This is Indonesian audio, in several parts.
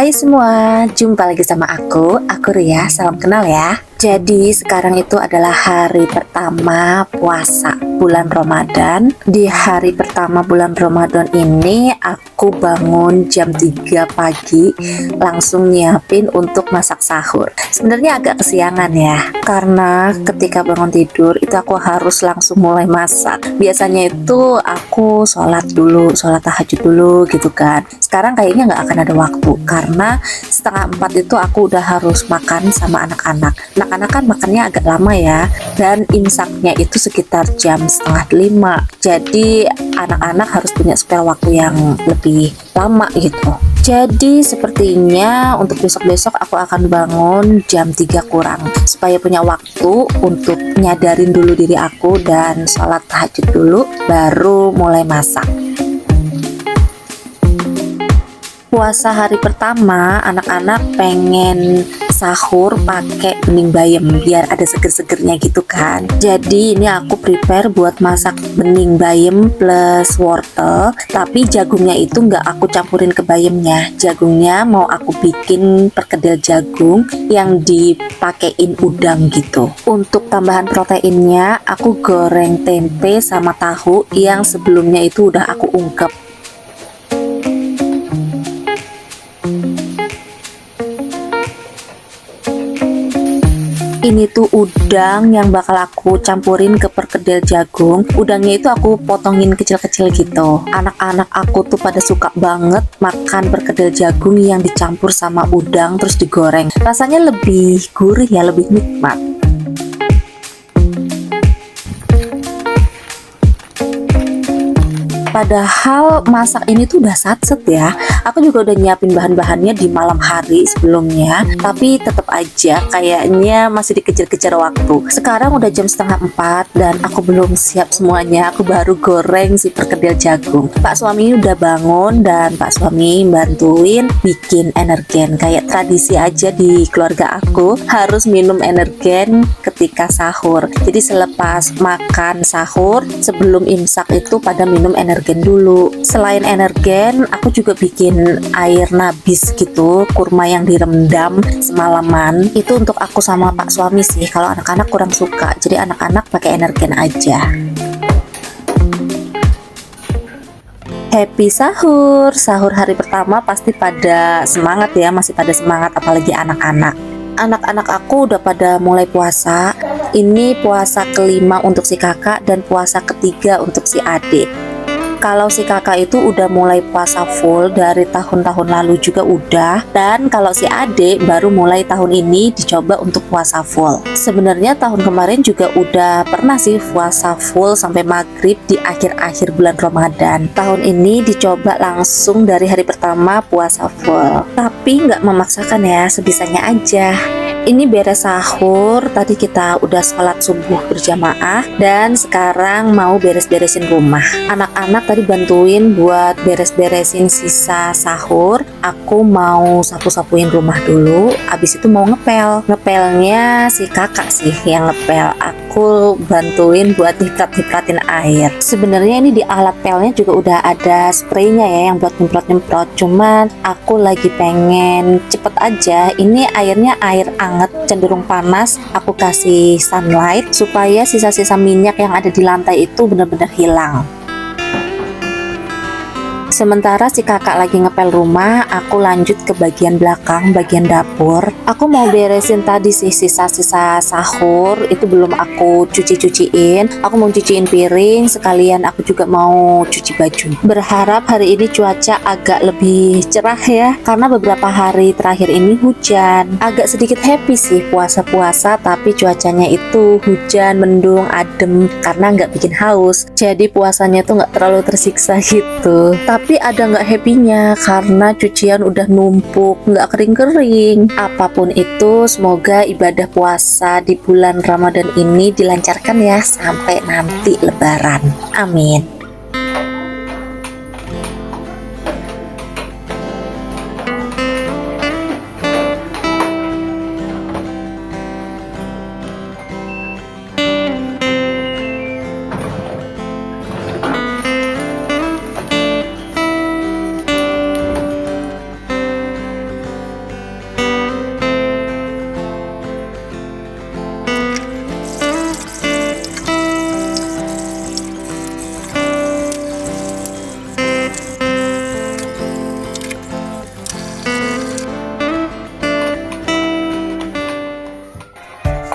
Hai semua, jumpa lagi sama aku Ria, salam kenal ya. Jadi sekarang itu adalah hari pertama puasa bulan Ramadan. Di hari pertama bulan Ramadan ini aku bangun jam 3 pagi, langsung nyiapin untuk masak sahur. Sebenarnya agak kesiangan ya, karena ketika bangun tidur itu aku harus langsung mulai masak. Biasanya itu aku sholat tahajud dulu gitu kan. Sekarang kayaknya nggak akan ada waktu, karena setengah 4 itu aku udah harus makan sama anak-anak. Anak-anak kan makannya agak lama ya, dan imsaknya itu sekitar jam setengah 5. Jadi anak-anak harus punya spare waktu yang lebih lama gitu. Jadi sepertinya untuk besok-besok aku akan bangun jam 3 kurang, supaya punya waktu untuk nyadarin dulu diri aku dan sholat tahajud dulu, baru mulai masak. Puasa hari pertama, anak-anak pengen sahur pakai bening bayam biar ada seger-segernya gitu kan. Jadi ini aku prepare buat masak bening bayam plus wortel, tapi jagungnya itu nggak aku campurin ke bayamnya. Jagungnya mau aku bikin perkedel jagung yang dipakein udang gitu. Untuk tambahan proteinnya, aku goreng tempe sama tahu yang sebelumnya itu udah aku ungkep. Ini tuh udang yang bakal aku campurin ke perkedel jagung. Udangnya itu aku potongin kecil-kecil gitu. Anak-anak aku tuh pada suka banget makan perkedel jagung yang dicampur sama udang terus digoreng. Rasanya lebih gurih ya, lebih nikmat. Padahal masak ini tuh udah satset ya. Aku juga udah nyiapin bahan-bahannya di malam hari sebelumnya, tapi tetap aja kayaknya masih dikejar-kejar waktu. Sekarang udah jam setengah 4 dan aku belum siap semuanya. Aku baru goreng si perkedel jagung. Pak suami udah bangun dan Pak suami bantuin bikin energen. Kayak tradisi aja di keluarga aku, harus minum energen ketika sahur. Jadi selepas makan sahur, sebelum imsak itu pada minum energen dulu. Selain energen, aku juga bikin air nabis gitu, kurma yang direndam semalaman. Itu untuk aku sama Pak suami sih. Kalau anak-anak kurang suka, jadi anak-anak pakai energen aja. Happy sahur. Sahur hari pertama pasti pada semangat ya, masih pada semangat, apalagi anak-anak. Anak-anak aku udah pada mulai puasa. Ini puasa kelima untuk si kakak dan puasa ketiga untuk si adik. Kalau si kakak itu udah mulai puasa full dari tahun-tahun lalu juga udah, dan kalau si adik baru mulai tahun ini dicoba untuk puasa full. Sebenarnya tahun kemarin juga udah pernah sih puasa full sampai maghrib di akhir-akhir bulan Ramadan. Tahun ini dicoba langsung dari hari pertama puasa full, tapi nggak memaksakan ya, sebisanya aja. Ini beres sahur, tadi kita udah sholat subuh berjamaah dan sekarang mau beres-beresin rumah. Anak-anak tadi bantuin buat beres-beresin sisa sahur. Aku mau sapu-sapuin rumah dulu, abis itu mau ngepel. Ngepelnya si kakak sih yang ngepel, aku bantuin buat nyiprat-nyipratin air. Sebenarnya ini di alat pelnya juga udah ada spraynya ya yang buat nyemprot-nyemprot, cuman aku lagi pengen cepet aja. Ini airnya air anget, cenderung panas. Aku kasih sunlight supaya sisa-sisa minyak yang ada di lantai itu benar-benar hilang. Sementara si kakak lagi ngepel rumah, aku lanjut ke bagian belakang, bagian dapur. Aku mau beresin tadi sih sisa-sisa sahur, itu belum aku cuci-cuciin. Aku mau cuciin piring, sekalian aku juga mau cuci baju. Berharap hari ini cuaca agak lebih cerah ya, karena beberapa hari terakhir ini hujan. Agak sedikit happy sih puasa-puasa, tapi cuacanya itu hujan, mendung, adem, karena nggak bikin haus. Jadi puasanya tuh nggak terlalu tersiksa gitu. Tapi ada nggak happy-nya karena cucian udah numpuk, nggak kering-kering. Apapun itu, semoga ibadah puasa di bulan Ramadan ini dilancarkan ya sampai nanti Lebaran. Amin.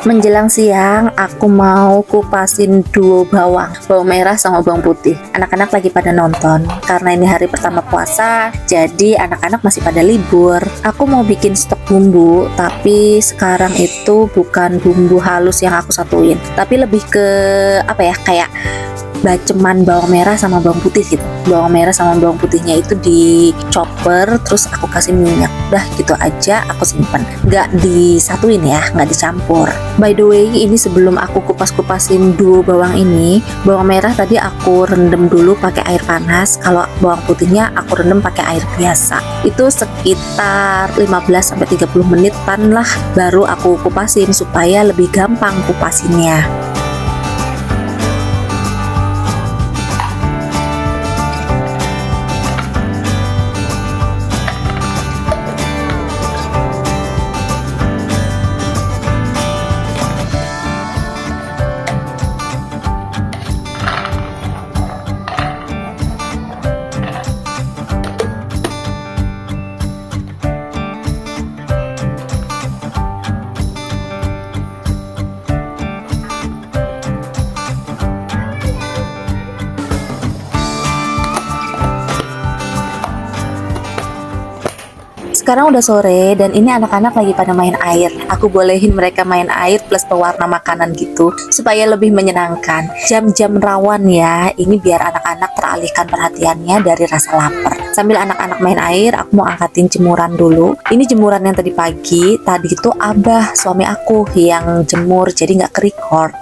Menjelang siang, aku mau kupasin duo bawang merah sama bawang putih. Anak-anak lagi pada nonton. Karena ini hari pertama puasa, jadi anak-anak masih pada libur. Aku mau bikin stok bumbu, tapi sekarang itu bukan bumbu halus yang aku satuin, tapi lebih ke apa ya, kayak baceman bawang merah sama bawang putih gitu. Bawang merah sama bawang putihnya itu di chopper, terus aku kasih minyak. Udah gitu aja aku simpen, nggak disatuin ya, nggak dicampur. By the way, ini sebelum aku kupas-kupasin duo bawang ini, bawang merah tadi aku rendam dulu pakai air panas. Kalau bawang putihnya aku rendam pakai air biasa. Itu sekitar 15-30 menitan lah, baru aku kupasin supaya lebih gampang kupasinnya. Sekarang udah sore dan ini anak-anak lagi pada main air. Aku bolehin mereka main air plus pewarna makanan gitu supaya lebih menyenangkan. Jam-jam rawan ya, ini biar anak-anak teralihkan perhatiannya dari rasa lapar. Sambil anak-anak main air, aku mau angkatin jemuran dulu. Ini jemuran yang tadi pagi. Tadi itu Abah, suami aku, yang jemur, jadi nggak ke-record.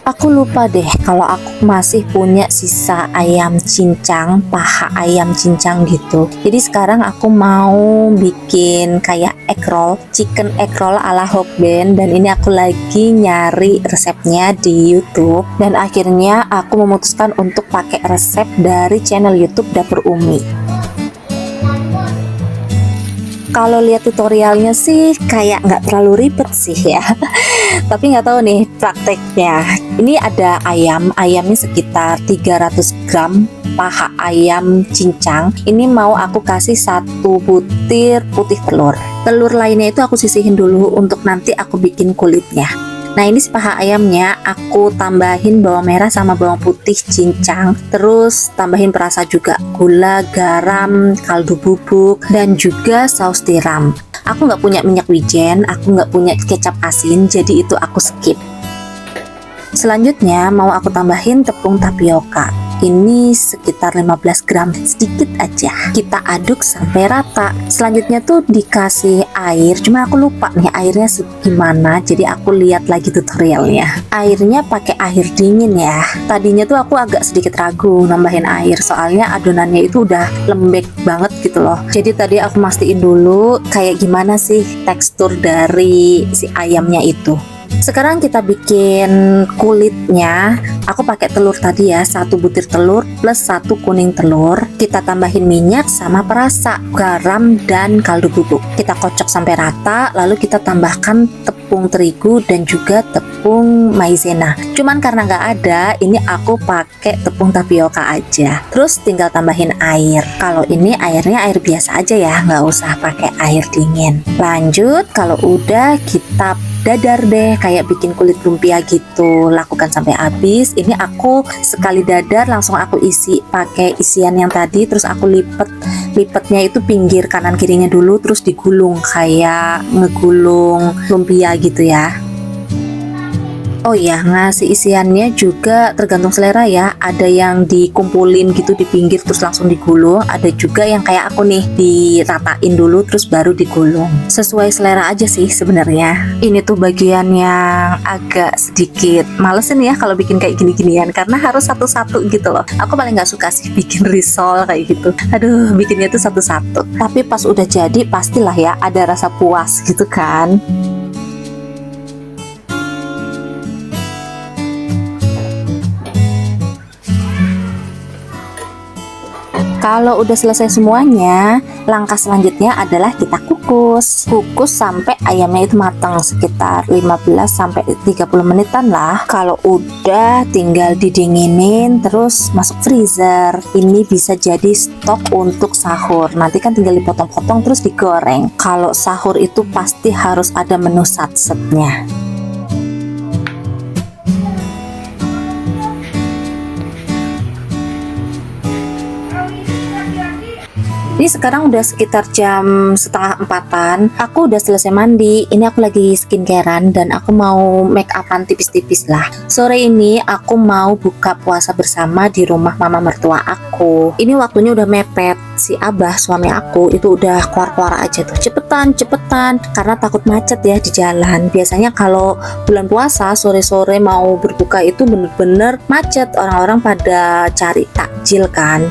Aku lupa deh kalau aku masih punya sisa ayam cincang, paha ayam cincang gitu. Jadi sekarang aku mau bikin kayak egg roll, chicken egg roll ala Hokben, dan ini aku lagi nyari resepnya di YouTube, dan akhirnya aku memutuskan untuk pakai resep dari channel YouTube Dapur Umi. Kalau lihat tutorialnya sih kayak nggak terlalu ribet sih ya. Tapi nggak tahu nih prakteknya. Ini ada ayamnya sekitar 300 gram paha ayam cincang. Ini mau aku kasih 1 butir putih telur. Telur lainnya itu aku sisihin dulu untuk nanti aku bikin kulitnya. Nah, ini paha ayamnya aku tambahin bawang merah sama bawang putih cincang, terus tambahin perasa juga gula, garam, kaldu bubuk, dan juga saus tiram. Aku nggak punya minyak wijen, aku nggak punya kecap asin, jadi itu aku skip. Selanjutnya mau aku tambahin tepung tapioka. Ini sekitar 15 gram, sedikit aja. Kita aduk sampai rata. Selanjutnya tuh dikasih air, cuma aku lupa nih airnya segimana, jadi aku lihat lagi tutorialnya. Airnya pakai air dingin ya. Tadinya tuh aku agak sedikit ragu nambahin air, soalnya adonannya itu udah lembek banget gitu loh. Jadi tadi aku mastiin dulu kayak gimana sih tekstur dari si ayamnya itu. Sekarang kita bikin kulitnya. Aku pakai telur tadi ya, 1 butir telur plus 1 kuning telur. Kita tambahin minyak sama perasa, garam, dan kaldu bubuk. Kita kocok sampai rata, lalu kita tambahkan tepung terigu dan juga tepung maizena. Cuman karena nggak ada, ini aku pakai tepung tapioka aja. Terus tinggal tambahin air. Kalau ini airnya air biasa aja ya, nggak usah pakai air dingin. Lanjut, kalau udah kita dadar deh, kayak bikin kulit lumpia gitu. Lakukan sampai habis. Ini aku sekali dadar langsung aku isi pakai isian yang tadi, terus aku lipetnya itu pinggir kanan kirinya dulu, terus digulung kayak ngegulung lumpia gitu ya. Oh ya, ngasih isiannya juga tergantung selera ya. Ada yang dikumpulin gitu di pinggir terus langsung digulung, ada juga yang kayak aku nih, diratain dulu terus baru digulung. Sesuai selera aja sih sebenarnya. Ini tuh bagian yang agak sedikit malesin ya kalau bikin kayak gini-ginian, karena harus satu-satu gitu loh. Aku paling nggak suka sih bikin risol kayak gitu. Aduh, bikinnya tuh satu-satu. Tapi pas udah jadi pastilah ya ada rasa puas gitu kan. Kalau udah selesai semuanya, Langkah selanjutnya adalah kita kukus sampai ayamnya itu matang, sekitar 15 sampai 30 menitan lah. Kalau udah tinggal didinginin terus masuk freezer. Ini bisa jadi stok untuk sahur. Nanti kan tinggal dipotong-potong terus digoreng. Kalau sahur itu pasti harus ada menu satsetnya. Ini sekarang udah sekitar jam setengah 4-an. Aku udah selesai mandi. Ini aku lagi skincarean dan aku mau make upan tipis-tipis lah. Sore ini aku mau buka puasa bersama di rumah mama mertua aku. Ini waktunya udah mepet. Si Abah suami aku itu udah keluar-keluar aja tuh. Cepetan karena takut macet ya di jalan. Biasanya kalau bulan puasa sore-sore mau berbuka itu bener-bener macet. Orang-orang pada cari takjil kan.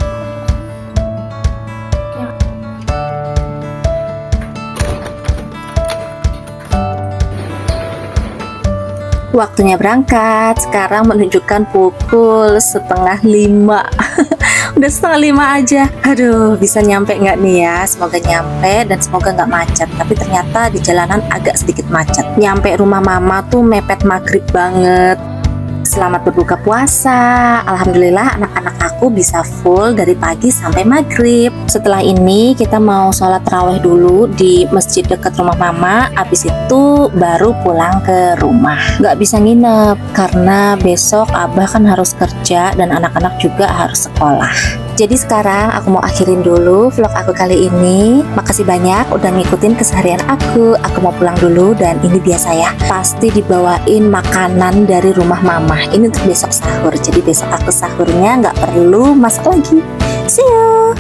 Waktunya berangkat. Sekarang menunjukkan pukul 4:30. Udah 4:30 aja. Aduh, bisa nyampe nggak nih ya? Semoga nyampe dan semoga nggak macet. Tapi ternyata di jalanan agak sedikit macet. Nyampe rumah mama tuh mepet maghrib banget. Selamat berbuka puasa. Alhamdulillah anak-anak aku bisa full dari pagi sampai maghrib. Setelah ini kita mau sholat tarawih dulu di masjid dekat rumah mama. Habis itu baru pulang ke rumah. Gak bisa nginep karena besok Abah kan harus kerja dan anak-anak juga harus sekolah. Jadi sekarang aku mau akhirin dulu vlog aku kali ini. Makasih banyak udah ngikutin keseharian aku. Aku mau pulang dulu dan ini biasa ya, pasti dibawain makanan dari rumah mama. Ini untuk besok sahur. Jadi besok aku sahurnya nggak perlu masak lagi. See you.